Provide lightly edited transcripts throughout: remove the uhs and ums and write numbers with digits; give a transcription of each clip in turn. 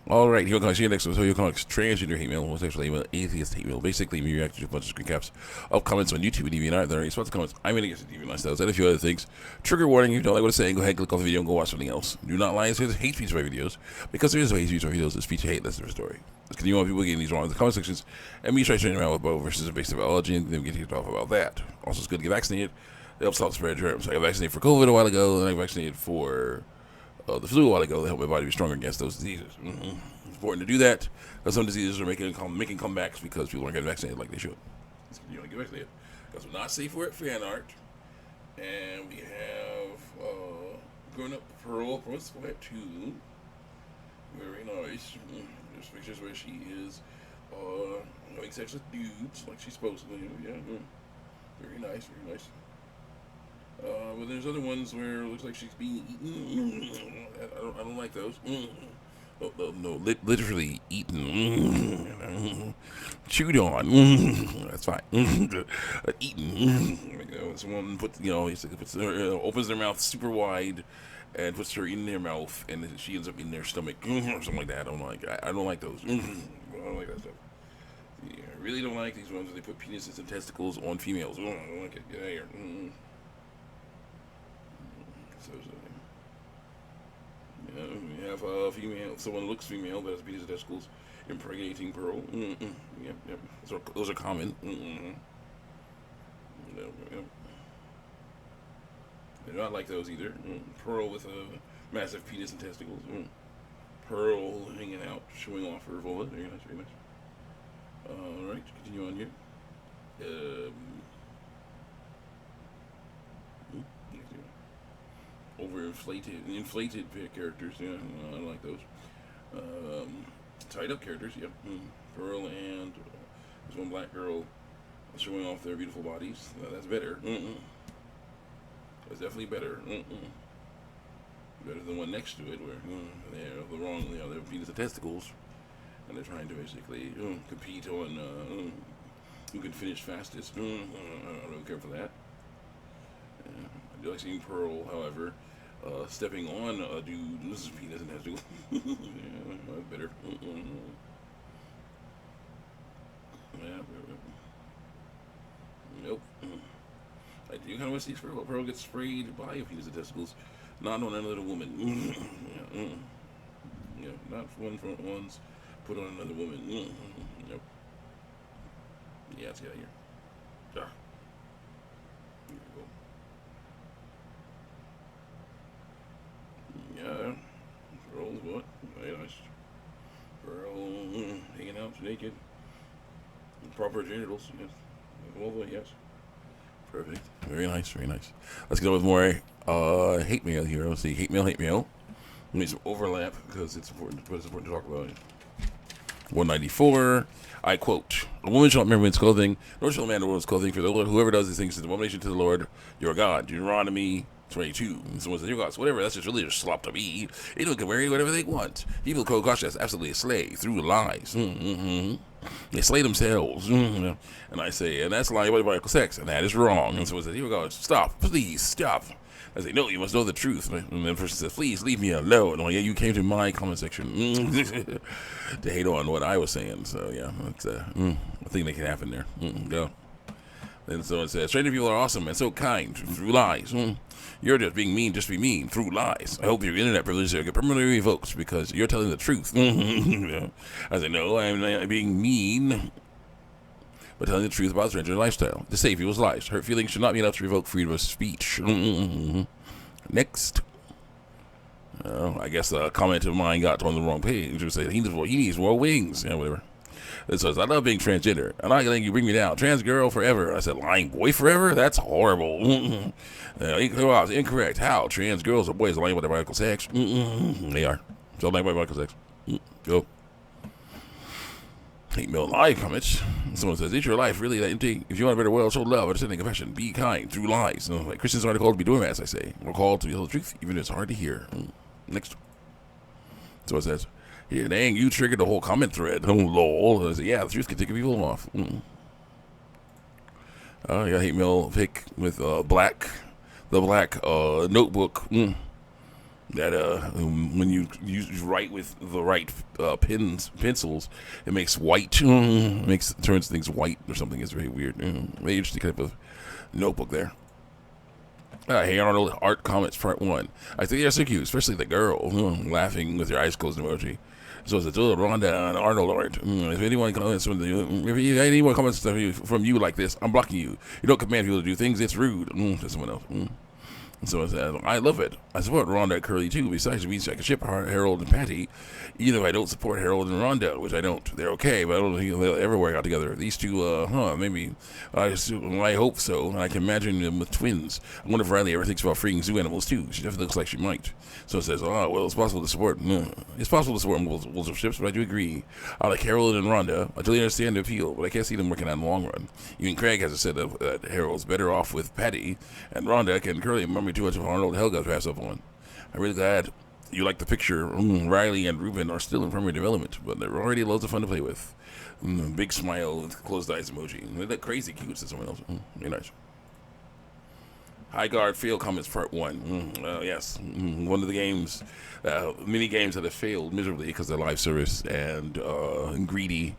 All right, here we go. See you next one. So you're calling transgender hate mail, homosexual hate mail, atheist hate mail. Basically, me reacting to a bunch of screen caps of comments on YouTube and DeviantArt. There are response comments. I'm going to get to DeviantArt styles and a few other things. Trigger warning: if you don't like what I'm saying, go ahead, click off the video, and go watch something else. Do not lie and say there's hate speech for my videos, because there is no hate speech for videos. There's speech hate. That's the story. Let's continue on. People getting these wrong in the comment sections, and me trying to train around with Bo versus invasive biology, and then get kicked off about that. Also, it's good to get vaccinated. It helps stop the spread of germs. I got vaccinated for COVID a while ago, and I got vaccinated for the flu a while ago. They help my body be stronger against those diseases. It's important to do that because some diseases are making comebacks because people aren't getting vaccinated like they should. You want to get vaccinated because we're not safe for it. Fan art, and we have grown up Pearl from Sweat 2. Very nice. There's pictures where she is having sex with dudes like she's supposed to. Yeah, very nice, very nice. But there's other ones where it looks like she's being eaten. I don't like those. No, literally eaten. Chewed on. That's fine. Eaten. Someone puts, opens their mouth super wide and puts her in their mouth, and she ends up in their stomach, or something like that. I don't like those. I don't like that stuff. Yeah, I really don't like these ones where they put penises and testicles on females. I don't like it. Get out of here. We have a female, someone looks female but has penis and testicles, impregnating Pearl. Yep. Those are common. Yep. I do not like those either. Pearl with a massive penis and testicles. Pearl hanging out, showing off her vulva. Very nice, very nice. Alright, continue on here. Inflated characters. Yeah, I don't like those. Tied up characters. Yep. Pearl and there's one black girl showing off their beautiful bodies. That's better. That's definitely better. Better than one next to it where they're the wrong. They're penis and testicles, and they're trying to basically compete on who can finish fastest. I don't care for that. I do like seeing Pearl, however, stepping on a dude. This is penis and testicle. Yeah, better. Yeah. Nope. I do kind of want to see Pearl get sprayed by a penis and testicles, not on another woman. Yeah, not one front ones put on another woman. Nope. Yeah, let's get out of here. Ah. Here we go. Yeah. Pearl's what? Very nice. Pearl hanging out naked. Proper genitals. Yes. Well, yes. Perfect. Very nice, very nice. Let's get on with more hate mail here. Let's see. Hate mail. We need some overlap because it's important to talk about it. 194. I quote: "A woman shall not wear women's clothing, nor shall a man wear women's clothing. For the Lord, whoever does these things is an abomination to the Lord your God." Deuteronomy 22. And someone says, "Your gods, whatever. That's just religious slop to me. Anyone can wear whatever they want. People call gosh, that's absolutely a slay through lies. They slay themselves." And I say, and that's lying about biblical sex, and that is wrong. And someone says, "Your gods, stop, please stop." I say, "No, you must know the truth." And the person says, "Please leave me alone." Oh, yeah, you came to my comment section to hate on what I was saying. So, yeah, that's a thing that can happen there. Go. Then someone says, "Stranger people are awesome and so kind through lies. You're just being mean, just be mean through lies. I hope your internet privileges are permanently revoked because you're telling the truth." I say, "No, I'm not being mean, but telling the truth about the transgender lifestyle. To save people's lives. Hurt feelings should not be enough to revoke freedom of speech." Next. I guess a comment of mine got on the wrong page. It said, he needs more wings. Yeah, whatever. It says, "I love being transgender. I'm not letting you bring me down. Trans girl forever." I said, "Lying boy forever? That's horrible." Incorrect. How? Trans girls or boys lying about their biological sex? They are. So lying about biological sex. Go. Hate mail live comments. Someone says, "Is your life really that empty? If you want a better world, show love, understanding, compassion, be kind through lies." Like Christians aren't called to be doormats, I say. We're called to tell the truth, even if it's hard to hear. Next. So it says, "Yeah, dang, you triggered the whole comment thread." Oh, lol. I say, "Yeah, the truth can take people off." I got a hate mail pic with the black notebook. that when you write with the right pencils, it makes white, turns things white or something. It's very weird. Very interesting type of notebook there. Hey Arnold, art comments part one. I think they're so cute, especially the girl laughing with your eyes closed emoji. So it's a little Rhonda and Arnold art. If anyone comments from anyone comments from you like this, I'm blocking you. You don't command people to do things. It's rude. To someone else. So I love it. I support Rhonda and Curly too. Besides, it means I can ship Harold and Patty. Even if I don't support Harold and Rhonda, which I don't, they're okay, but I don't think they'll ever work out together. These two, maybe. I hope so. I can imagine them with twins. I wonder if Riley ever thinks about freeing zoo animals too. She definitely looks like she might. So it says, well, it's possible to support. It's possible to support multiple ships, but I do agree. I like Harold and Rhonda. I totally understand the appeal, but I can't see them working out in the long run. Even Craig has said that Harold's better off with Patty, and Rhonda can Curly remember too much of Arnold Helga pass up on. I'm really glad you like the picture. Riley and Ruben are still in primary development, but they're already loads of fun to play with. Big smile with closed eyes emoji. They look crazy cute to someone else. Very nice. Highguard fail comments part one. Yes, one of the games, mini games that have failed miserably because they're live service and greedy,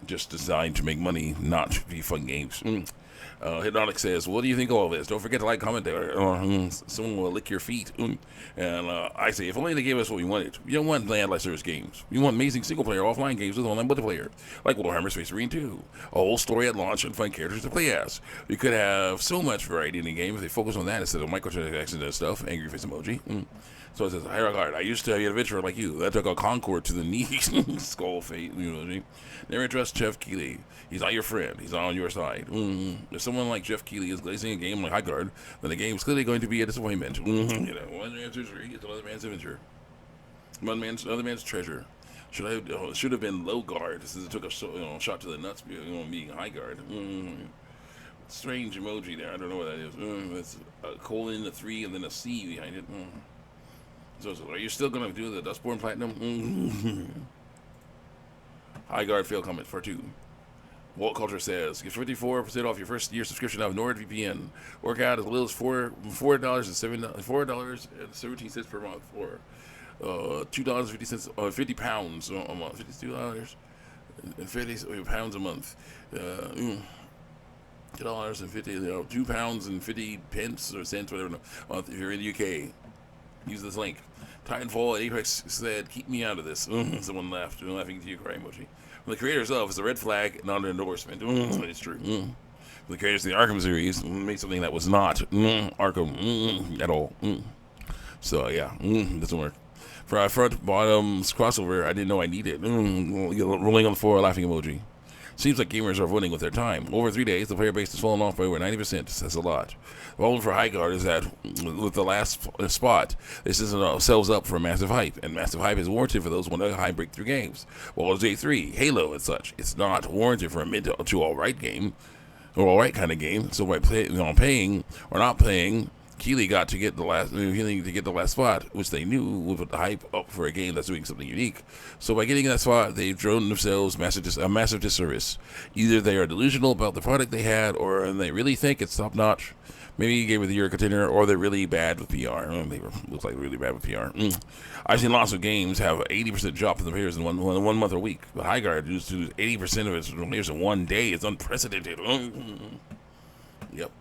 just designed to make money, not to be fun games. Hypnotic says, what do you think of all this? Don't forget to like, comment there. Someone will lick your feet. And I say, if only they gave us what we wanted. We don't want land live service games. We want amazing single-player offline games with online multiplayer, like Warhammer Space Marine 2. A whole story at launch and fun characters to play as. We could have so much variety in the game if they focus on that instead of microtransactions and stuff. Angry face emoji. So it says, Highguard, I used to be an adventurer like you. That took a Concord to the knees. Skull fate. Never trust Jeff Keighley. He's not your friend. He's not on your side. If someone like Jeff Keighley is glazing a game like Highguard, then the game's clearly going to be a disappointment. One man's misery is another man's adventure. Another man's treasure. Should have been low guard since it took a shot to the nuts being Highguard. Strange emoji there. I don't know what that is. It's a colon, a 3, and then a C behind it. So are you still going to do the Dustborn Platinum? Highguard fail comment for 2. Walt Culture says, get 54% off your first year subscription of NordVPN. Work out as little as $4.17 per month, or $2.50 50 pounds a month. $52 and 50 pounds a month. $2.50, 2 pounds and 50 pence or cents, whatever. If you're in the UK, use this link. Titanfall at Apex said, keep me out of this. Someone laughed. Laughing to you, cry emoji. From the creator itself, it's a red flag, not an endorsement. It's true. From the creators of the Arkham series, made something that was not Arkham at all. So, yeah, doesn't work. For our front bottoms crossover, I didn't know I needed. Rolling on the floor, laughing emoji. Seems like gamers are voting with their time. Over 3 days, the player base has fallen off by over 90%. Says a lot. The problem for Highguard is that with the last spot, this isn't themselves up for massive hype, and massive hype is warranted for those who want to high breakthrough games. While J3, Halo, and such, it's not warranted for a mid to all right game, or all right kind of game. So by paying or not paying, Keighley got to get the last spot, which they knew would put the hype up for a game that's doing something unique. So by getting that spot, they've drawn themselves a massive disservice. Either they are delusional about the product they had, or they really think it's top notch. Maybe you gave it the year contender, or they're really bad with PR. Looks like really bad with PR. I've seen lots of games have 80% drop in the players in one month or week. But Highguard used to lose 80% of its players in one day. It's unprecedented. Yep.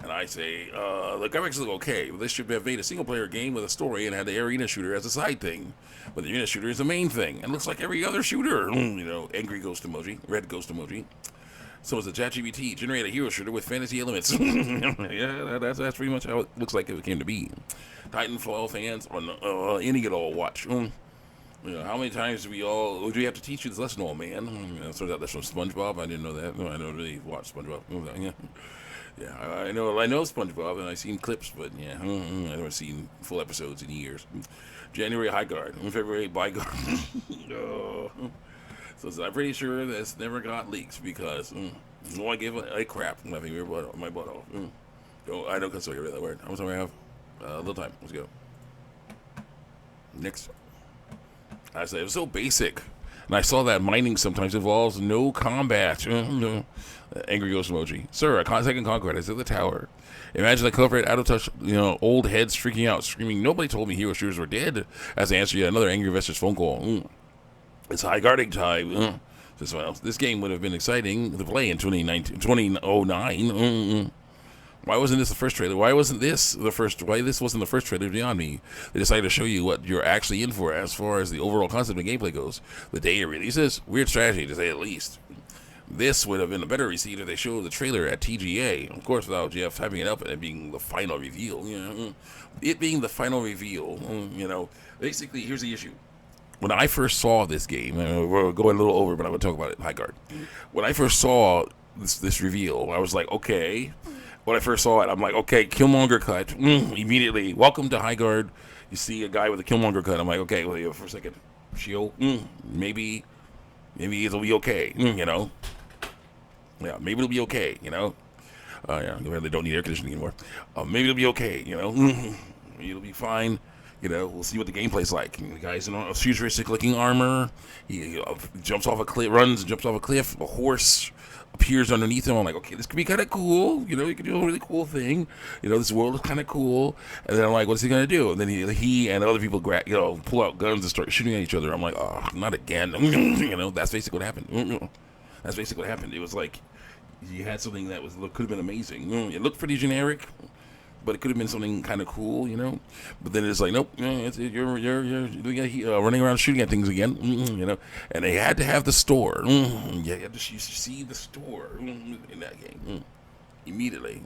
And I say, the graphics look okay, but they should have made a single-player game with a story and had the arena shooter as a side thing. But the arena shooter is the main thing, and looks like every other shooter. Angry ghost emoji, red ghost emoji. So it's a ChatGPT, generate a hero shooter with fantasy elements. Yeah, that's pretty much how it looks like it came to be. Titanfall fans on any at all watch. How many times do we have to teach you this lesson, old man? Turns out that's from SpongeBob. I didn't know that. No, I don't really watch SpongeBob. Yeah, I know SpongeBob, and I've seen clips, but yeah, I haven't seen full episodes in years. January Highguard, February Byguard. So I'm pretty sure this never got leaks because no one gave a crap. I'm having my butt off. I don't consider that word. I'm sorry, I have a little time. Let's go. Next. I said it was so basic. And I saw that mining sometimes involves no combat. No. Angry ghost emoji. Sir, a second Conqueror is at the tower. Imagine the culprit out of touch, old heads freaking out, screaming, "Nobody told me hero shooters were dead," as I answer yet another angry investor's phone call. It's Highguarding time. This game would have been exciting to play in 2009. Why wasn't this the first trailer? Why wasn't this the first? Why this wasn't the first trailer beyond me? They decided to show you what you're actually in for as far as the overall concept of gameplay goes. The day it releases, weird strategy to say the least. This would have been a better receipt if they showed the trailer at TGA, of course, without Jeff typing it up and it being the final reveal. It being the final reveal. Basically, here's the issue. When I first saw this game, we're going a little over, but I'm going to talk about it. Highguard. When I first saw this reveal, I was like, okay. When I first saw it, I'm like, okay, Killmonger cut. Immediately, welcome to Highguard. You see a guy with a Killmonger cut. I'm like, okay, well, for a second, shield. Maybe it'll be okay. Yeah, maybe it'll be okay. Yeah, they don't need air conditioning anymore. Maybe it'll be okay. It'll be fine. We'll see what the gameplay's like. The guy's in a futuristic-looking armor. He jumps off a cliff, jumps off a cliff. A horse appears underneath him. I'm like, okay, this could be kind of cool. He could do a really cool thing. This world is kind of cool. And then I'm like, what's he gonna do? And then he and other people pull out guns and start shooting at each other. I'm like, oh, not again. That's basically what happened. That's basically what happened. It was like you had something that could have been amazing. It looked pretty generic, but it could have been something kind of cool, But then it's like, nope, you're running around shooting at things again, And they had to have the store. You had to see the store in that game immediately.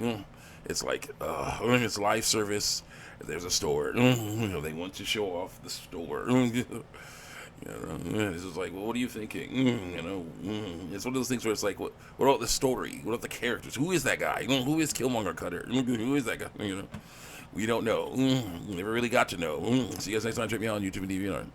It's like it's live service. There's a store. They want to show off the store. It's just like, well, what are you thinking? It's one of those things where it's like, what about the story? What about the characters? Who is that guy? Who is Killmonger Cutter? Who is that guy? We don't know. Never really got to know. See you guys next time. Check me out on YouTube and DVR.